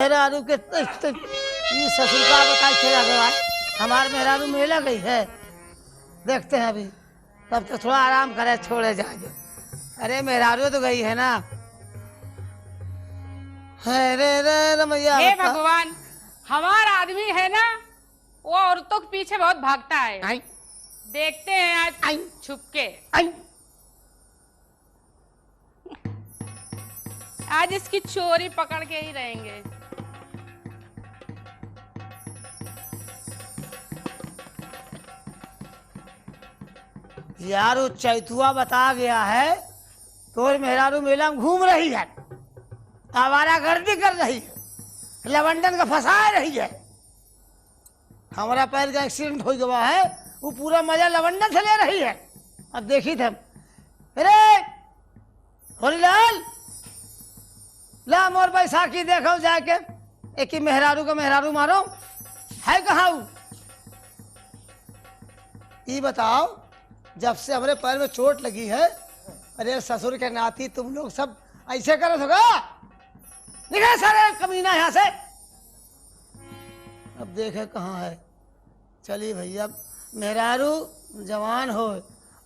मेहरारू के ये ससुर का बताए चला गया। हमारे मेहरारू मेला गई है, देखते हैं अभी, तब तो थोड़ा आराम करे, छोड़े जाए। अरे मेहरारू तो गई है ना। अरे रे रमैया, हे भगवान, हमारा आदमी है ना, वो औरतों के पीछे बहुत भागता है। आई देखते हैं आज आई छुपके। आई आज इसकी चोरी पकड़ के ही रहेंगे। यार वो चैतुआ बता गया है तो मेहरारू मेला में घूम रही है, आवारागर्दी कर रही है, लवंडन का फंसा रही है। हमारा पैर का एक्सीडेंट हो गया है, वो पूरा मजा लवंडन से ले रही है। अब देखी थे, अरे होलीलाल ला मोर बैसाखी देखो जाके, एक ही मेहरारू का मेहरारू मारो है कहाँ? ये बताओ, जब से हमारे पैर में चोट लगी है, अरे ससुर के नाती तुम लोग सब ऐसे करो होगा, निकले सारे कमीना यहाँ से। अब देखे कहाँ है। चलिए भैया, मेहरारू जवान हो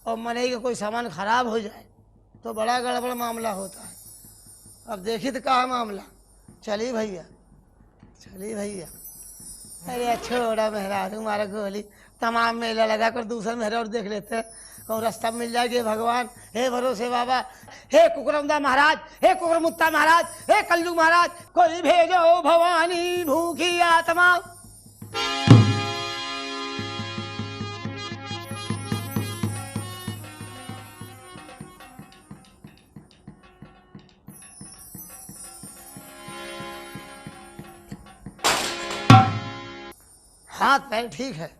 और मने का कोई सामान खराब हो जाए तो बड़ा गड़बड़ मामला होता है। अब देखी तो कहाँ मामला। चलिए भैया, चलिए भैया। अरे छोड़ा मेहरारू, मारा गोली, तमाम मेला लगा कर दूसरा मेहरारू देख लेते हैं, और रास्ता मिल जाएगी। भगवान हे भरोसे बाबा, हे कुकरमुंदा महाराज, हे कुकरमुत्ता महाराज, हे कल्लू महाराज, कोई भेजो भवानी भूखी आत्मा। हाथ पैर ठीक है,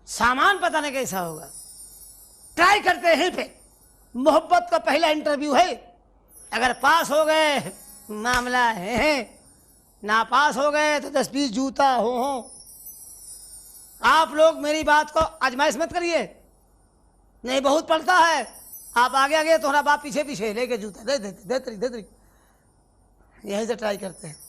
सामान पता नहीं कैसा होगा, ट्राई करते हैं पे। मोहब्बत का पहला इंटरव्यू है, अगर पास हो गए मामला है, ना पास हो गए तो 10-20 जूता हो। आप लोग मेरी बात को आजमाइश मत करिए, नहीं बहुत पड़ता है। आप आगे आगे, तुम्हारा बाप पीछे पीछे लेके जूता दे दे। यहीं से ट्राई करते हैं।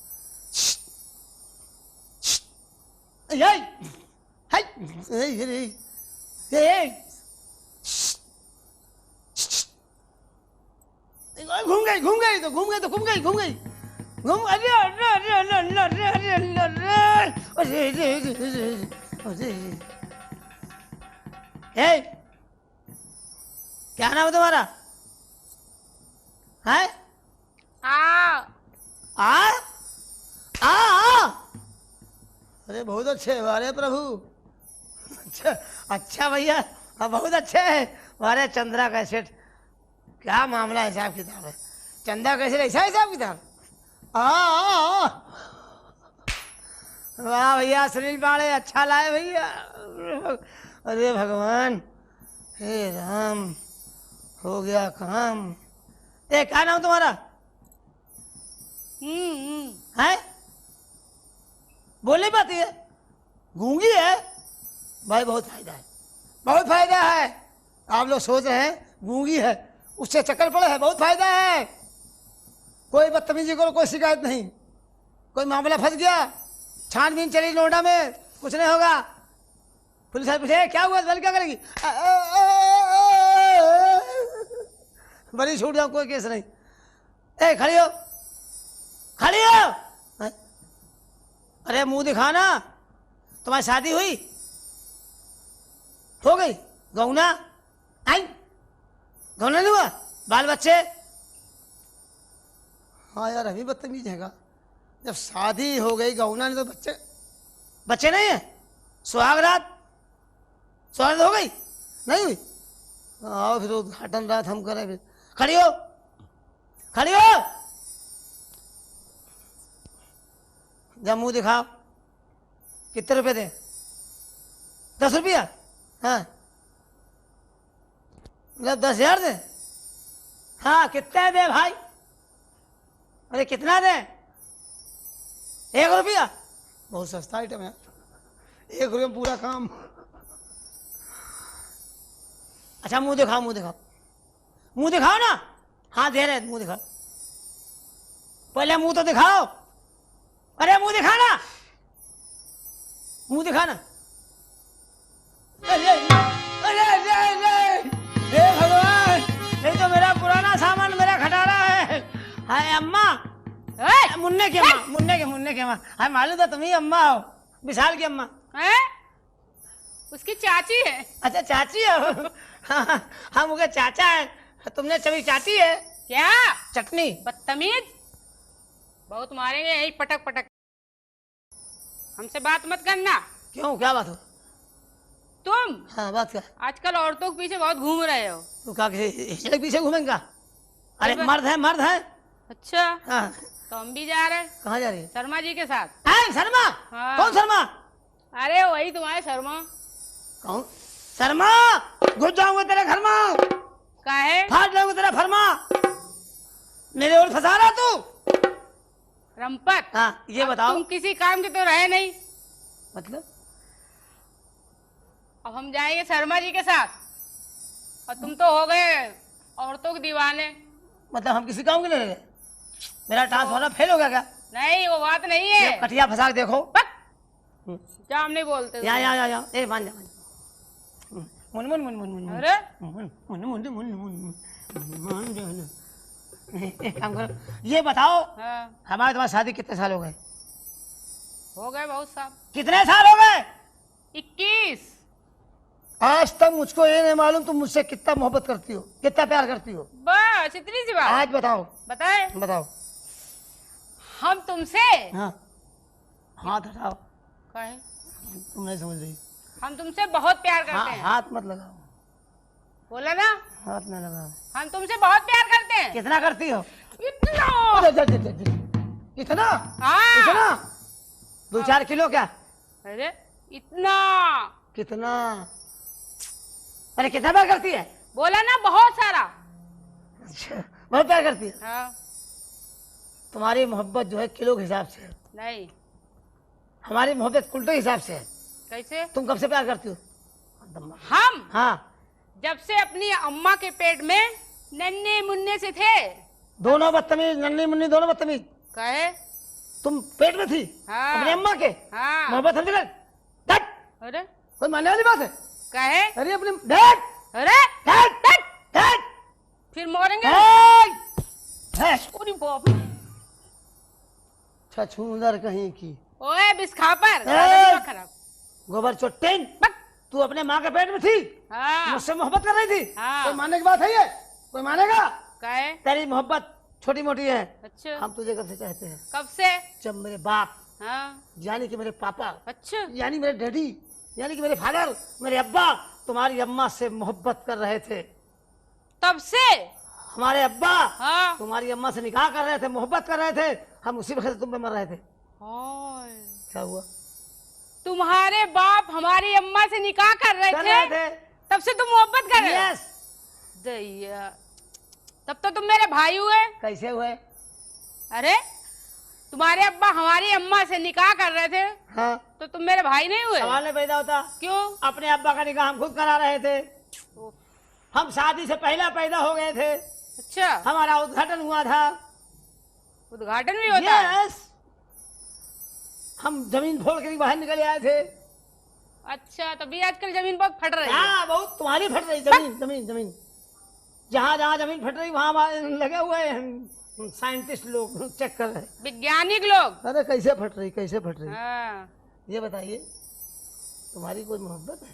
घूम गई क्या नाम है तुम्हारा? है अरे बहुत अच्छे, अरे प्रभु, अच्छा भैया, बहुत अच्छे है। अरे चंद्रा कैसेट, क्या मामला हिसाब किताब है? चंदा कैसेट ऐसा हिसाब किताब? वाह भैया, सुनील पाड़े अच्छा लाए भैया। अरे भगवान, हे राम, हो गया काम। क्या नाम तुम्हारा? है बोले बात है, गूंगी है भाई। बहुत फायदा है, बहुत फायदा है। आप लोग सोच रहे हैं गूंगी है, उससे चक्कर पड़े है, बहुत फायदा है। कोई बदतमीजी करो, कोई शिकायत नहीं। कोई मामला फंस गया, छानबीन चली नोएडा में, कुछ नहीं होगा। पुलिस पूछे क्या हुआ, बल क्या करेगी? बड़ी छूट जाओ, कोई केस नहीं। खड़ी हो, खड़ी हो। अरे मुंह दिखाना, तुम्हारी शादी हुई हो गई? गौना आई, गौना नहीं हुआ? बाल बच्चे? हाँ यार, अभी बदतमीज है। जब शादी हो गई, गौना नहीं तो बच्चे नहीं है? सुहागरात हो गई? नहीं हुई? आओ फिर उद्घाटन रात हम करें। फिर खड़ी हो, खड़ी हो, जब मुंह दिखाओ। कितने रुपए दे? 10 रुपया? हाँ, मतलब 10,000 दे? हाँ, कितने दे भाई? अरे कितना दे? 1 रुपया? बहुत सस्ता आइटम है, 1 रुपये में पूरा काम। अच्छा मुंह दिखाओ, मुंह दिखाओ, मुंह दिखाओ ना। हाँ दे रहे, मुंह दिखाओ, पहले मुंह तो दिखाओ। मुंह दिखाना। अरे अरे अरे अरे, हे भगवान, ये तो मेरा पुराना सामान मेरा खटारा है। हाय अम्मा, मुन्ने की अम्मा, मुन्ने की अम्मा। हाय मालूम था तुम ही अम्मा हो, विशाल की अम्मा। है? उसकी चाची है। अच्छा चाची हो। हाँ मुझे चाचा है, तुमने कभी चाची है क्या? चटनी। बदतमीज, बहुत मारेंगे यही पटक पटक। हमसे बात मत करना। क्यों, क्या बात हो? तुम हाँ बात क्या? आजकल औरतों के पीछे बहुत घूम रहे हो। तू क्या किसी हिजड़े के पीछे घूमेंगा? अरे मर्द है, मर्द है। अच्छा, हाँ। तो हम भी जा रहे हैं। कहाँ जा रही है? शर्मा जी के साथ। शर्मा? हाँ। कौन शर्मा? अरे वही तुम्हारे शर्मा। कौन शर्मा? घुस जाऊंगा तेरे घर में, काहे? फाड़ जाऊंगा तेरा फरमा। मेरे और फंसा रहा तू? रंपत। हाँ ये बताओ। तुम किसी काम के तो रहे नहीं। मतलब? अब हम जाएंगे शर्मा जी के साथ, और तुम तो हो गए औरतों के दीवाने। मतलब हम किसी काम के लिए रह गए? मेरा ट्रांसफार्मर फेल हो गया क्या? नहीं, वो बात नहीं है। कटिया फंसा के देखो। जाम नहीं बोलते। या ए मान जा। मुन मुन मुन मुन मुन। अरे मुन मुन मुन मुन मुन मान जो है ना। एक काम करो, ये बताओ, हाँ। हमारे तुम्हारी शादी कितने साल हो गए? हो गए बहुत साल। कितने साल हो गए? 21। आज तक मुझको ये नहीं मालूम तुम मुझसे कितना मोहब्बत करती हो, कितना प्यार करती हो। बस इतनी सी बात। आज बताओ। बताए? बताओ। हम तुमसे। हाँ हाथ हटाओ। काहे? तुम नहीं समझ रही। हम तुमसे बहुत प्यार करते हैं। हाथ मत लगाओ। बोला ना, हाथ न लगाओ। हम तुमसे बहुत प्यार करते हैं। कितना करती हो? इतना। कितना? हाँ। कितना? 2-4 किलो क्या? अरे इतना। कितना? अरे कितना प्यार करती है? बोला ना, बहुत सारा। अच्छा, बहुत प्यार करती है। हाँ। तुम्हारी मोहब्बत जो है किलो के हिसाब से है, नहीं। हमारी मोहब्बत उल्टे हिसाब से है। कैसे? तुम कब से प्यार करती हो? हम हाँ। जब से अपनी अम्मा के पेट में नन्हे मुन्ने से थे। दोनों बदतमीज, नन्ही मुन्नी दोनों बदतमीज। कहे? तुम पेट में थी हाँ। अपनी अम्मा के। हाँ। मोहब्बत समझ गए? अरे कोई मानने वाली बात है? कहे? अरे अपने डैड अरे डैड डैड फिर मोरेंगे। अरे बाप रे। छछूंदर कहीं की। ओए बिस्खापर, खराब। गोबर चोट्टेन, तू अपने माँ के पेट में थी, हाँ। मुझसे मोहब्बत कर रही थी। हाँ। कोई मानने की बात है ये? कोई मानेगा? कहे? तेरी मोहब्बत छोटी मोटी है। अच्छा। हम तुझे कब से चाहते हैं? कब से? जब मेरे बाप, हाँ। यानी कि मेरे पापा, अच्छा। यानी मेरे डैडी, यानी कि मेरे फादर, मेरे अब्बा तुम्हारी अम्मा से मोहब्बत कर रहे थे। तब से? हमारे अब्बा हाँ। तुम्हारी अम्मा से निकाह कर रहे थे, मोहब्बत कर रहे थे। हम उसी वक्त तुम पे मर रहे थे। क्या हुआ? तुम्हारे बाप हमारी अम्मा से निकाह कर रहे थे, तब से तुम मोहब्बत कर रहे? यस। दैया, तब तो तुम मेरे भाई हुए। कैसे हुए? अरे तुम्हारे अब्बा हमारी अम्मा से निकाह कर रहे थे, हाँ। तो तुम मेरे भाई नहीं हुए? सवाल नहीं पैदा होता। क्यों? अपने अब्बा का निकाह हम खुद करा रहे थे। हम शादी से पहले पैदा हो गए थे। अच्छा। हमारा उद्घाटन हुआ था। उद्घाटन भी होता है? यस। हम जमीन फोड़ के बाहर निकल आए थे। अच्छा, तभी आजकल जमीन बहुत फट रही है। हाँ बहुत, तुम्हारी फट रही जमीन। जमीन जमीन जहाँ जहाँ जमीन फट रही वहाँ लगे हुए हैं साइंटिस्ट लोग, चेक कर रहे हैं, वैज्ञानिक लोग। अरे कैसे फट रही, कैसे फट रही। हाँ। ये बताइए, तुम्हारी कोई मोहब्बत है?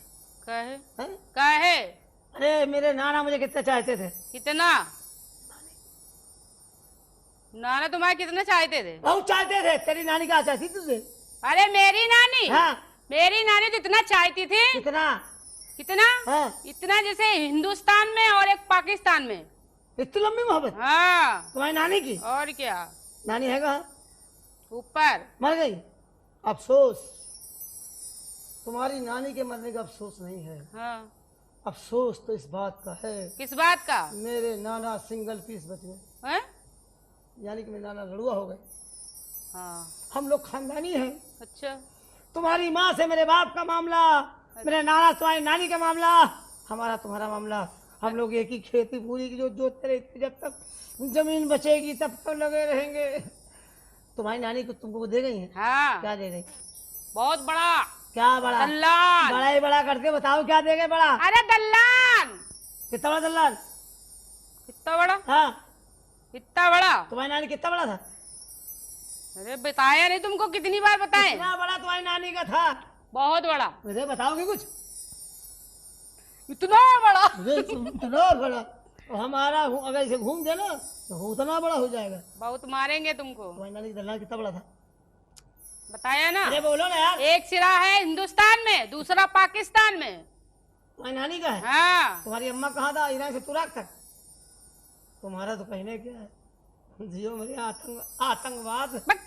कहे? हैं? कहे? अरे मेरे नाना मुझे कितना चाहते थे। कितना? नाना तुम्हारे कितना चाहते थे? बहुत चाहते थे। तेरी नानी क्या चाहती तुझे? अरे मेरी नानी? हाँ। मेरी नानी तो इतना चाहती थी। कितना? कितना? हाँ। इतना जैसे हिंदुस्तान में और एक पाकिस्तान में। इतनी लंबी मोहब्बत हाँ। तुम्हारी नानी की? और क्या। नानी है कहाँ? ऊपर। मर गई। अफसोस, तुम्हारी नानी के मरने का अफसोस नहीं है। हाँ। अफसोस तो इस बात का है, किस बात का? मेरे नाना सिंगल पीस बच गए। हैं? यानी कि मेरे नाना लड़ुआ हो गए। हाँ। हम लोग खानदानी हैं। अच्छा। तुम्हारी माँ से मेरे बाप का मामला, मेरे नाना से तुम्हारी नानी का मामला, हमारा तुम्हारा मामला। हम लोग एक ही खेती पूरी की जो जोतते रहते, जब तक जमीन बचेगी तब तक लगे रहेंगे। तुम्हारी नानी को तुमको दे गई है? हाँ। क्या दे गई? बहुत बड़ा क्या बड़ा? दल्लान। बड़ा ही बड़ा करके बताओ क्या देंगे बड़ा? अरे दल्लान। कितना बड़ा दल्लाल? कितना बड़ा? हाँ, कितना बड़ा? तुम्हारी नानी कितना बड़ा था? अरे बताया नहीं तुमको, कितनी बार बताएं? कितना बड़ा तुम्हारी नानी का था? बहुत बड़ा। मुझे बताओगे कुछ? इतना बड़ा। इतना बड़ा? और हमारा अगर इसे घूम दे ना तो उतना बड़ा हो जाएगा। बहुत मारेंगे तुमको। तुम्हारी नानी का दल्लाल कितना बड़ा था? बताया ना। अरे बोलो ना यार। एक सिरा है हिंदुस्तान में, दूसरा पाकिस्तान में। तुम्हारी नानी का है? हाँ। तुम्हारी अम्मा कहाँ था? ईरान से तुराक तक। तुम्हारा तो कहने क्या है, जियो मेरे आतंकवाद। बक।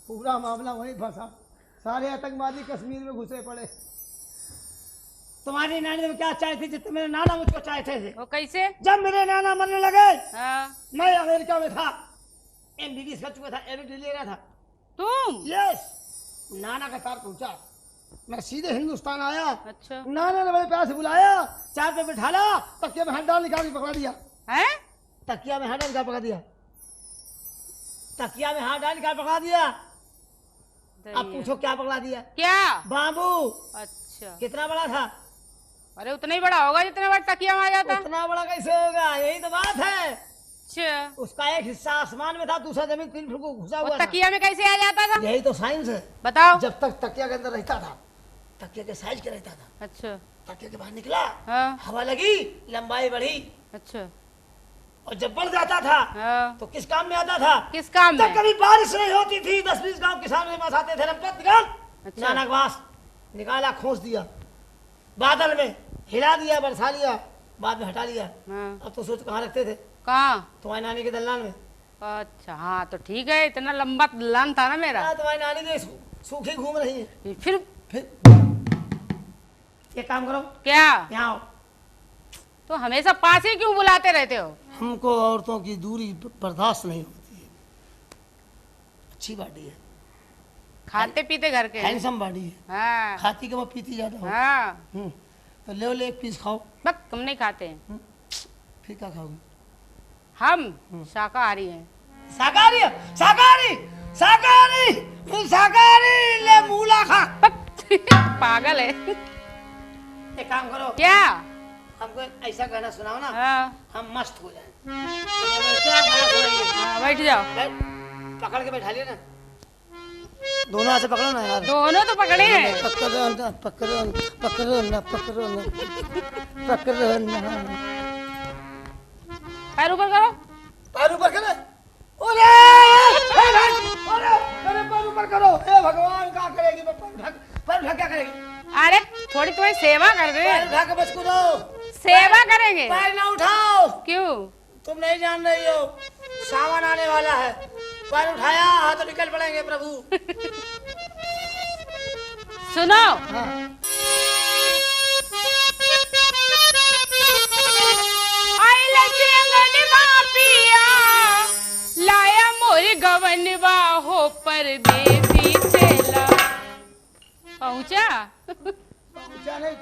पूरा मामला वहीं फंसा, सारे आतंकवादी कश्मीर में घुसे पड़े। तुम्हारी नानी ने क्या चाहे थी जितने मेरे नाना मुझको चाहते थे? वो कैसे? जब मेरे नाना मरने लगे, हाँ। मैं अमेरिका में था, MBBS कर चुका था, MD ले रहा था। तुम? यस। नाना का तार पहुंचा, मैं सीधे हिंदुस्तान आया। अच्छा। नाना ने बड़े प्यार से बुलाया, चाय पे बिठाला, तकिया में हाथ डाल निकाल के पकड़ा दिया। है? तकिया में हाथ डाल निकाल पकड़ा दिया। तकिया में हाथ डाल निकाल पकड़ा दिया। अब पूछो क्या पकड़ा दिया? क्या? बाबू। अच्छा। कितना बड़ा था? अरे उतना ही बड़ा होगा जितना बड़ा तकिया में आ जाता। उतना बड़ा कैसे होगा? यही तो बात है। अच्छा। उसका एक हिस्सा आसमान में था, दूसरा जमीन 3 फुट को घुसा हुआ था। तकिया में कैसे आ जाता था? यही तो साइंस है। बताओ। जब तक तकिया के अंदर रहता था, तकिया के साइज के रहता था। अच्छा। तकिया के बाहर निकला, हाँ। हवा लगी, लंबाई बढ़ी, अच्छा। और जब बढ़ जाता था हाँ। तो किस काम में आता था? किस काम जब में? कभी बारिश नहीं होती थी, 10-20 गांव किसान मेरे पास आते थे, रमपत निकाल। अच्छा। नाना के पास निकाला, खोस दिया, बादल में हिला दिया, बरसा लिया, बाद में हटा लिया। हाँ। अब तो सोच कहाँ रखते थे? कहाँ? तुम्हारी नानी के दल्लान में। अच्छा हाँ तो ठीक है, इतना लंबा दलान था ना मेरा। तुम्हारी नानी तो सूखी घूम रही है। फिर ये काम करो, क्या? यहाँ आओ। तो हमेशा पास ही क्यों बुलाते रहते हो? हमको औरतों की दूरी बर्दाश्त नहीं होती है। अच्छी बॉडी है, खाते पीते घर के हैं। हैंडसम बॉडी है, हाँ। खाती कम पीती ज्यादा हो। हाँ। तो ले एक पीस खाओ। बस तुम नहीं खाते हैं। फिर क्या खाओगे? हम शाकाहारी हैं। शाकाहारी है? शाकाहारी शाकाहारी शाकाहारी, ले मूला खा। पागल है। एक काम करो, क्या? हमको ऐसा गाना सुनाओ ना, हाँ। हम मस्त हो जाए। क्या गाना सुनाइए? हाँ, बैठ जाओ। पकड़ के बैठा लिया ना, दोनों हाथ से पकड़ो ना यार। दोनों तो पकड़े हैं। पकड़ो ना, पकड़ो ना, पकड़ो ना, पकड़ो ना, पकड़ो ना। पैर ऊपर करो। पैर ऊपर करे। अरे पैर ऊपर करो। हे भगवान, क्या करेगी? पैर उठा क्या करेगी? अरे थोड़ी तुम्हारी सेवा कर रहे पैर हैं। उठा के बस कूदो। सेवा करेंगे। पैर ना उठाओ। क्यों? तुम नहीं जान रही हो, सावन आने वाला है। पैर उठाया, हाथ निकल पड़ेंगे प्रभु। सुनो। हाँ। लाया मोर गवनवा हो परदेसी चेला। पहुंचा? पहुंचा नहीं।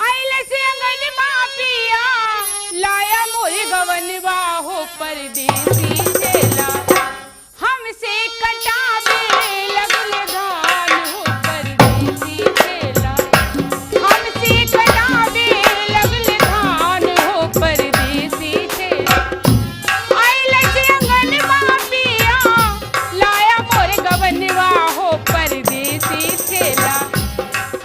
आइले से अंगनवा पिया, लाया मोर गवनवा हो परदेसी चेला। हमसे कटावे लगल धान हो परदेसी चेला। हमसे कटावे लगल धान हो परदेसी चेला। आइले से अंगनवा पिया, लाया मोर गवनवा हो परदेसी चेला।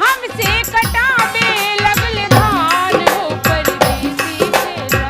हमसे कटावे लगल धान हो परदेसी चेला।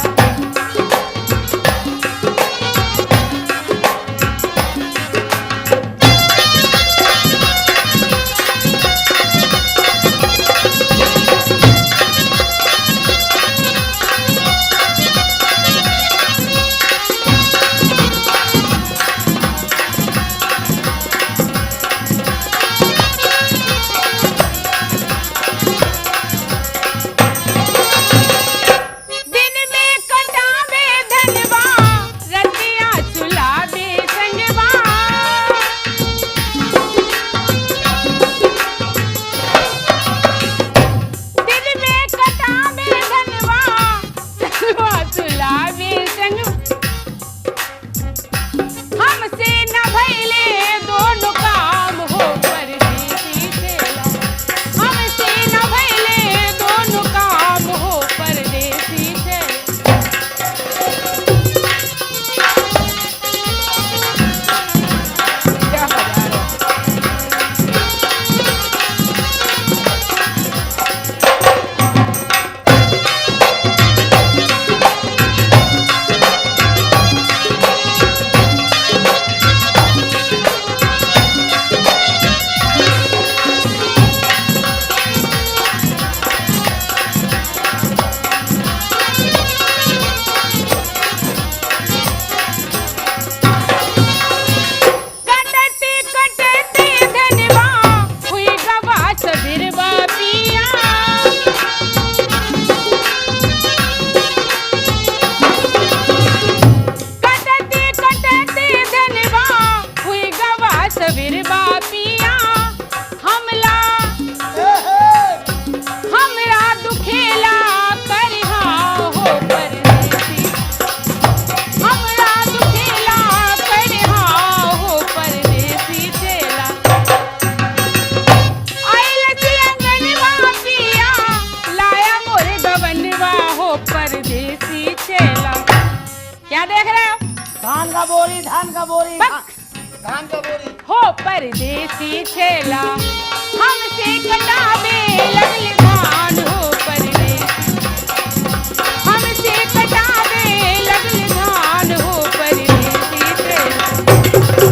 धान का बोरी। हो परदेसी छेला हमसे कटावे लगल धान हो परदेसी हमसे कटावे लगल धान हो परदेसी छेला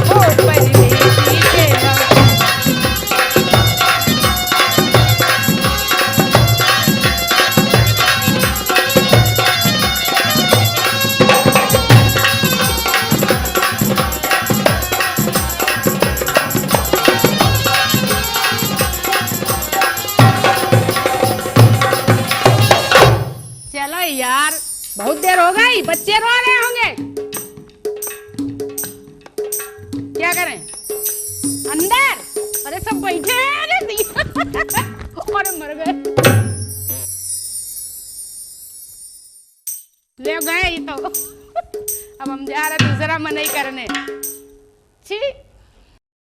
हो परदेसी छेला। चलो यार बहुत देर हो गई, बच्चे रो रहे होंगे। क्या करें अंदर? अरे सब बैठे हैं अरे मर गए, ले गए ये तो। अब हम जा रहे दूसरा मनई करने। छी।